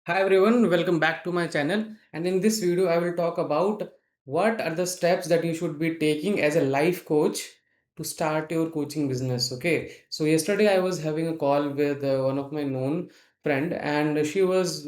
Hi everyone, welcome back to my channel. And in this video, I will talk about what are the steps that you should be taking as a life coach to start your coaching business. Okay, so yesterday I was having a call with one of my known friend, and she has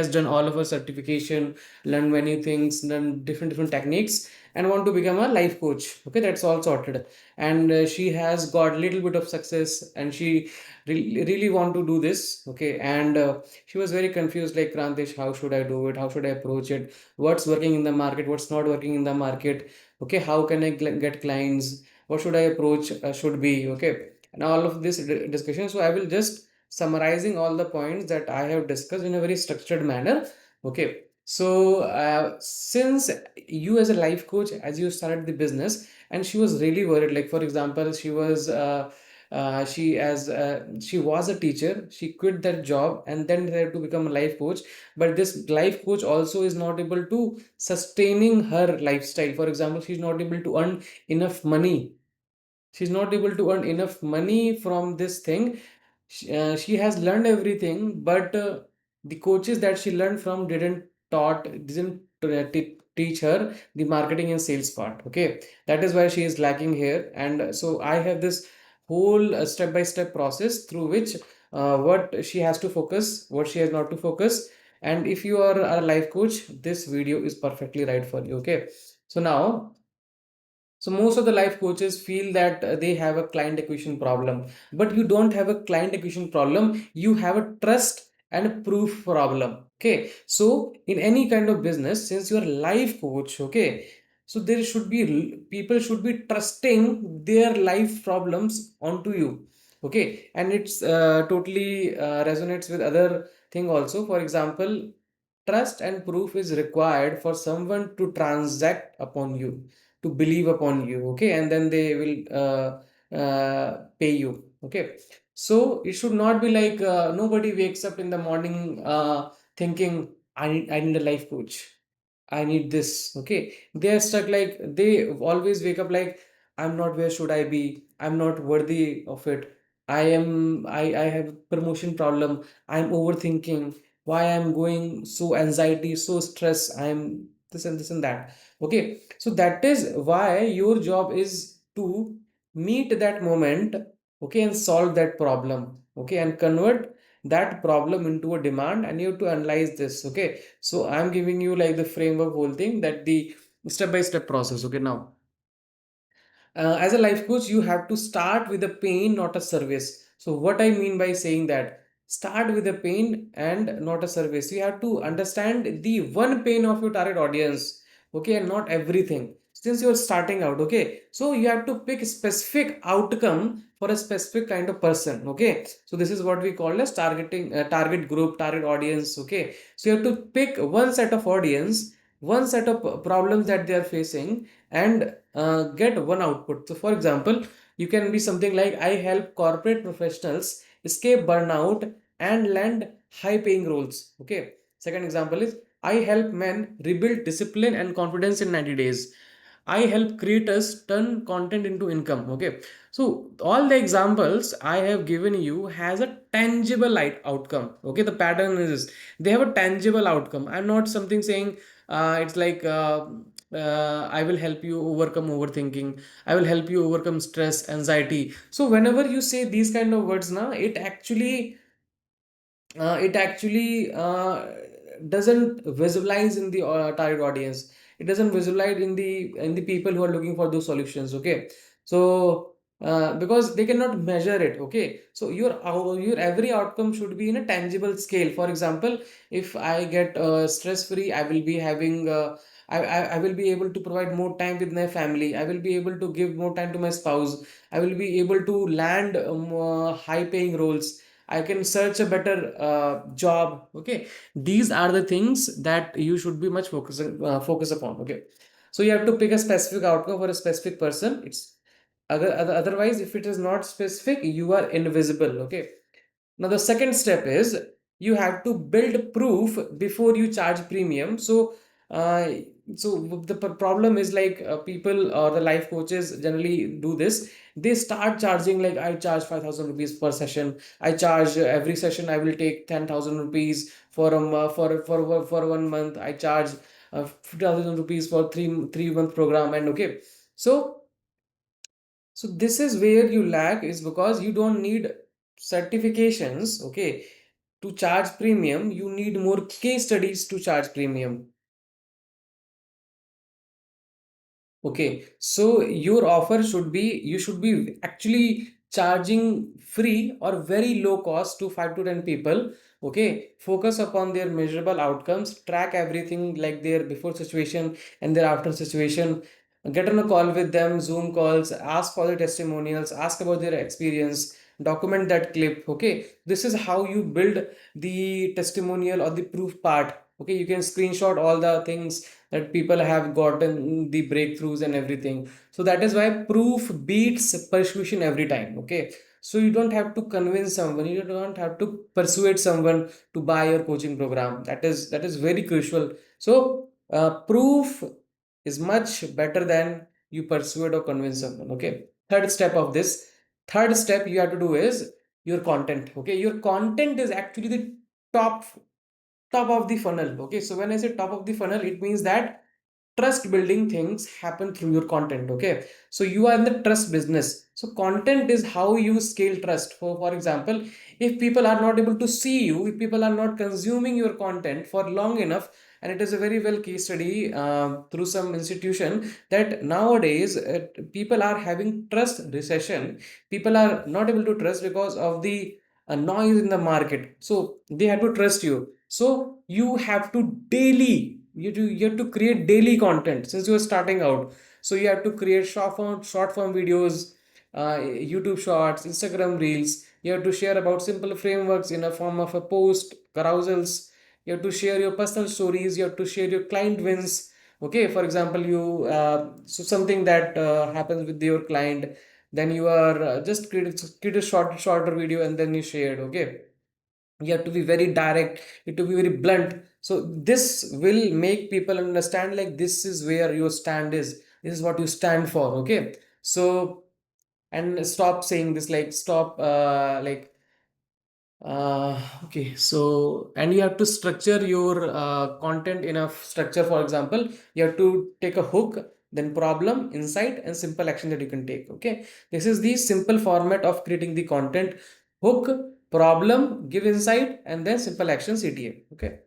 done all of her certification, learned many things, done different techniques, and want to become a life coach. Okay, that's all sorted, and she has got little bit of success, and she really want to do this. Okay, and she was very confused, like, Krantesh, how should I do it, how should I approach it, what's working in the market, what's not working in the market. Okay, how can I get clients, what should I approach should be. Okay, and all of this discussion, so I will just summarizing all the points that I have discussed in a very structured manner. Okay, so since you as a life coach, as you started the business, and she was really worried, like, for example, she was a teacher, she quit that job and then had to become a life coach. But this life coach also is not able to sustaining her lifestyle. For example, she's not able to earn enough money, she's not able to earn enough money from this thing. She has learned everything, but the coaches that she learned from didn't teach her the marketing and sales part. Okay, that is why she is lacking here. And so I have this whole step by step process through which what she has to focus, what she has not to focus. And if you are a life coach, this video is perfectly right for you. Okay, so now, so most of the life coaches feel that they have a client acquisition problem, but you don't have a client acquisition problem. You have a trust and a proof problem. Okay, so in any kind of business, since you are a life coach, okay, so there should be people should be trusting their life problems onto you. Okay, and it's totally resonates with other thing also. For example, trust and proof is required for someone to transact upon you, to believe upon you. Okay, and then they will pay you. Okay, so it should not be like nobody wakes up in the morning thinking, I need a life coach, I need this. Okay, they are stuck, like they always wake up like, I'm not where should I be, I'm not worthy of it, I have promotion problem, I'm overthinking, why I'm going so anxiety, so stress, I'm this and that. Okay, so that is why your job is to meet that moment. Okay, and solve that problem. Okay, and convert that problem into a demand, and you have to analyze this. Okay, so I'm giving you like the framework whole thing, that the step by step process. Okay, now as a life coach, you have to start with a pain, not a service. So what I mean by saying that, start with a pain and not a service. You have to understand the one pain of your target audience. Okay, and not everything, since you're starting out. Okay, so you have to pick a specific outcome for a specific kind of person. Okay, so this is what we call as targeting, target group, target audience. Okay, so you have to pick one set of audience, one set of problems that they are facing, and get one output. So for example, you can be something like, I help corporate professionals escape burnout and land high paying roles. Okay, second example is, I help men rebuild discipline and confidence in 90 days. I help creators turn content into income. Okay, so all the examples I have given you has a tangible outcome. Okay, the pattern is they have a tangible outcome. I'm not something saying it's like I will help you overcome overthinking, I will help you overcome stress, anxiety. So whenever you say these kind of words now, it actually doesn't visualize in the target audience, it doesn't visualize in the people who are looking for those solutions. Okay, so because they cannot measure it. Okay, so your every outcome should be in a tangible scale. For example, if I get stress free, I will be having I will be able to provide more time with my family, I will be able to give more time to my spouse, I will be able to land high paying roles, I can search a better job. Okay, these are the things that you should be much focus upon. Okay, so you have to pick a specific outcome for a specific person. It's otherwise, if it is not specific, you are invisible. Okay, now the second step is, you have to build proof before you charge premium. So so the problem is like people or the life coaches generally do this. They start charging like, I charge 5,000 rupees per session. I charge every session I will take 10,000 rupees for for 1 month. I charge 50,000 rupees for three month program. And okay, so this is where you lack, is because you don't need certifications, okay, to charge premium. You need more case studies to charge premium. Okay, so your offer should be, you should be actually charging free or very low cost to 5 to 10 people. Okay, focus upon their measurable outcomes, track everything like their before situation and their after situation. Get on a call with them, Zoom calls, ask for the testimonials, ask about their experience, document that clip. Okay, this is how you build the testimonial or the proof part. Okay, you can screenshot all the things that people have gotten the breakthroughs and everything. So that is why proof beats persuasion every time. Okay, so you don't have to convince someone, you don't have to persuade someone to buy your coaching program. That is very crucial. So proof is much better than you persuade or convince someone. Okay, third step you have to do is your content. Okay, your content is actually the top of the funnel. Okay, so when I say top of the funnel, it means that trust building things happen through your content. Okay, so you are in the trust business, so content is how you scale trust. For example, if people are not able to see you, if people are not consuming your content for long enough, and it is a very well case study through some institution, that nowadays people are having trust recession. People are not able to trust because of the noise in the market, so they have to trust you. So you have to daily, you have to create daily content since you are starting out. So you have to create short form videos, YouTube shorts, Instagram reels. You have to share about simple frameworks in a form of a post, carousels. You have to share your personal stories. You have to share your client wins. Okay, for example, you so something that happens with your client, then you are just create a shorter video and then you share it. Okay, you have to be very direct, you have to be very blunt. So this will make people understand like this is where your stand is, this is what you stand for. Okay, so and stop saying this, like stop okay, so and you have to structure your content in a structure. For example, you have to take a hook, then problem, insight, and simple action that you can take. Okay, this is the simple format of creating the content: hook, problem, give insight, and then simple action, CTA. Okay.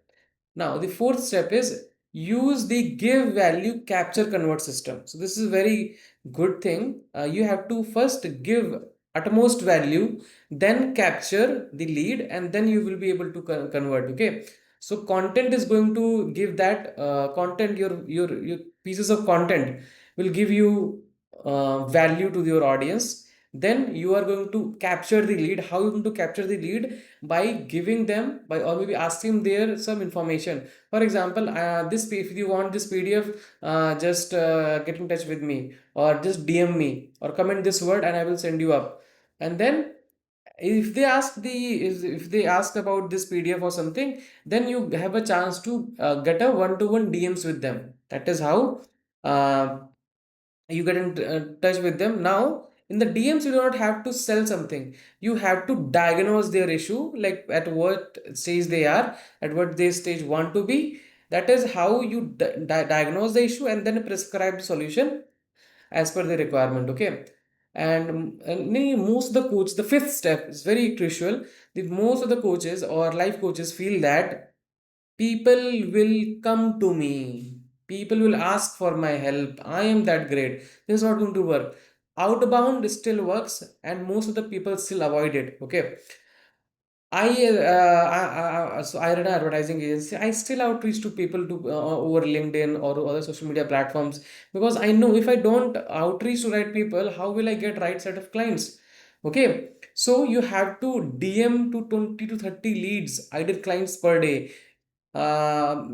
Now, the fourth step is use the give value capture convert system. So this is a very good thing. You have to first give utmost value, then capture the lead, and then you will be able to convert. Okay. So content is going to give that content, your pieces of content will give you value to your audience. Then you are going to capture the lead. How you going to capture the lead? By giving them, by or maybe asking there some information. For example, if you want this PDF, just get in touch with me, or just DM me, or comment this word and I will send you up. And then if they ask about this PDF or something, then you have a chance to get a one-to-one DMs with them. That is how uh, you get in touch with them. Now in the DMs you do not have to sell something, you have to diagnose their issue, like at what stage they are, at what they stage want to be. That is how you diagnose the issue and then prescribe the solution as per the requirement. Okay, and most of the coach, the fifth step is very crucial. The most of the coaches or life coaches feel that people will come to me. People will ask for my help. I am that great. This is not going to work. Outbound still works, and most of the people still avoid it. Okay. So I run an advertising agency. I still outreach to people to over LinkedIn or other social media platforms, because I know if I don't outreach to right people, how will I get right set of clients? Okay, so you have to DM to 20 to 30 leads, ideal clients per day, or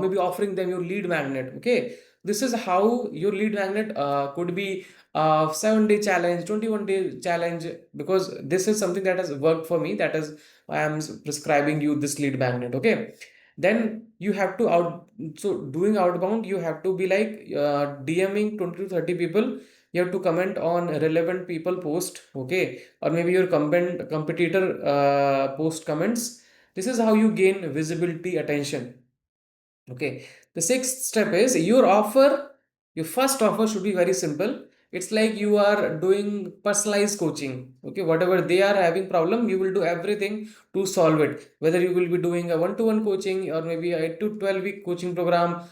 maybe offering them your lead magnet. Okay, this is how your lead magnet could be 7-day challenge, 21-day challenge, because this is something that has worked for me. That is why I'm prescribing you this lead magnet. Okay, then you have to out, so doing outbound, you have to be like DMing 20 to 30 people. You have to comment on relevant people post, okay, or maybe your competitor post comments. This is how you gain visibility, attention. Okay, the sixth step is your offer. Your first offer should be very simple. It's like you are doing personalized coaching. Okay, whatever they are having problem, you will do everything to solve it. Whether you will be doing a one-to-one coaching or maybe a 8 to 12 week coaching program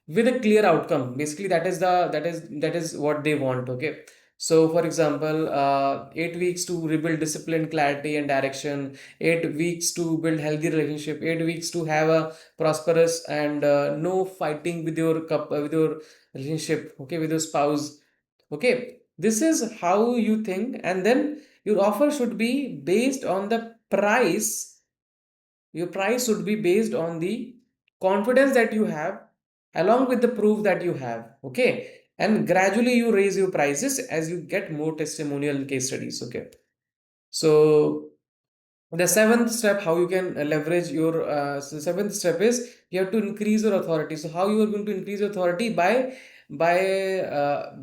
with a clear outcome. Basically, that is what they want. Okay, so for example, 8 weeks to rebuild discipline, clarity, and direction. 8 weeks to build healthy relationship. 8 weeks to have a prosperous and no fighting with your with your relationship, okay, with your spouse. Okay, this is how you think, and then your offer should be based on the price. Your price should be based on the confidence that you have along with the proof that you have. Okay, and gradually you raise your prices as you get more testimonial and case studies. Okay, so the seventh step, how you can leverage your so the seventh step is you have to increase your authority. So how you are going to increase your authority? By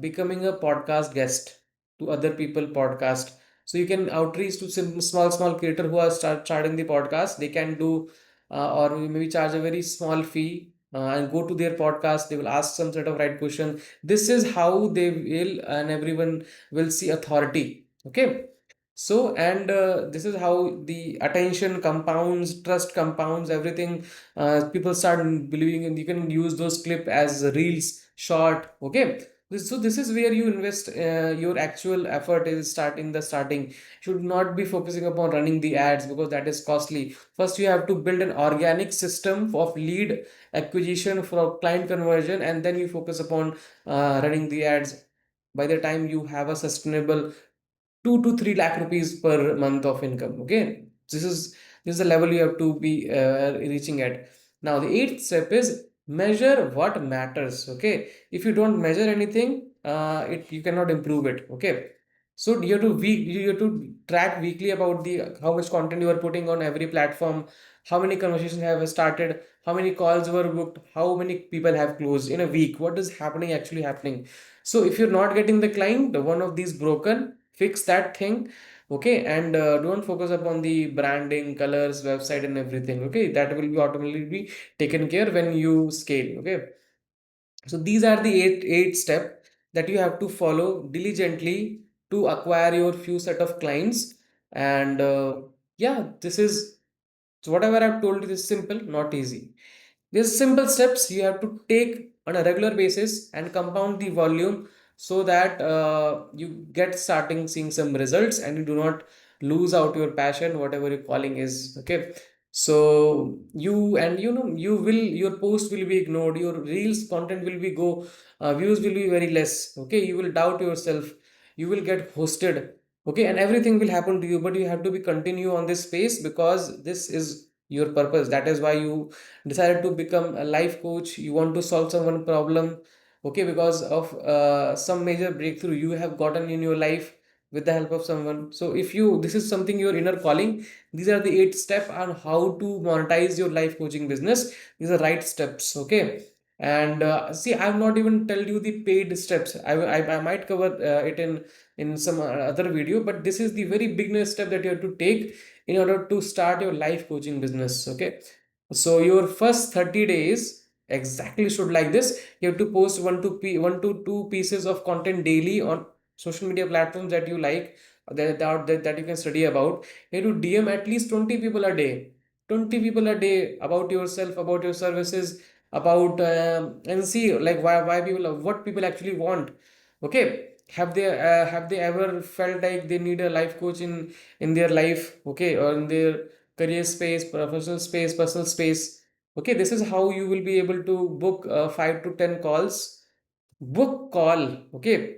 becoming a podcast guest to other people podcast. So you can outreach to some small creator who are starting the podcast. They can do or maybe charge a very small fee and go to their podcast. They will ask some sort of right question. This is how they will, and everyone will see authority. Okay, so, and this is how the attention compounds, trust compounds, everything. People start believing, and you can use those clip as reels, short. Okay. So this is where you invest your actual effort is start in the starting. Should not be focusing upon running the ads because that is costly. First, you have to build an organic system of lead acquisition for client conversion, and then you focus upon running the ads. By the time you have a sustainable 2 to 3 lakh rupees per month of income. Okay, this is the level you have to be reaching at. Now the eighth step is measure what matters. Okay, if you don't measure anything, it you cannot improve it. Okay, so you have to track weekly about the how much content you are putting on every platform, how many conversations have started, how many calls were booked, how many people have closed in a week, what is happening actually happening. So if you're not getting the client, one of these broken, fix that thing. Okay, and don't focus upon the branding, colors, website, and everything. Okay, that will be automatically be taken care when you scale. Okay, so these are the eight step that you have to follow diligently to acquire your few set of clients. And yeah, this is, so whatever I've told you is simple, not easy. These simple steps you have to take on a regular basis and compound the volume so that you get starting seeing some results and you do not lose out your passion, whatever your calling is. Okay. So you, and you know, you will, your post will be ignored, your reels content will be go, views will be very less. Okay. You will doubt yourself. You will get hosted. Okay. And everything will happen to you, but you have to be continue on this space because this is your purpose. That is why you decided to become a life coach. You want to solve someone problem. Okay, because of some major breakthrough you have gotten in your life with the help of someone. So if you, this is something your inner calling, these are the 8 steps on how to monetize your life coaching business. These are right steps. Okay, and see, I've not even tell you the paid steps. I might cover it in some other video, but this is the very beginner step that you have to take in order to start your life coaching business. Okay, so your first 30 days exactly should like this. You have to post 1 to 2 pieces of content daily on social media platforms that you like, that you can study about. You have to DM at least 20 people a day. 20 people a day about yourself, about your services, about and see like why people, what people actually want. Okay, have they ever felt like they need a life coach in their life? Okay, or in their career space, professional space, personal space. Okay, this is how you will be able to book 5 to 10 calls. Book call. Okay,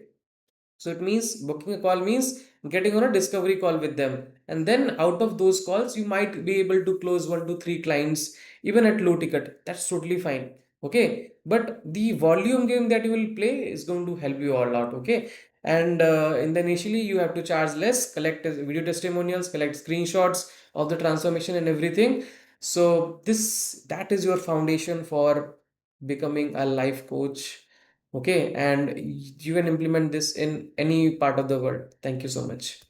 so it means booking a call means getting on a discovery call with them. And then out of those calls, you might be able to close 1 to 3 clients, even at low ticket. That's totally fine. Okay. But the volume game that you will play is going to help you all out. Okay. And in the initially, you have to charge less, collect video testimonials, collect screenshots of the transformation and everything. So this that is your foundation for becoming a life coach. Okay, and you can implement this in any part of the world. Thank you so much.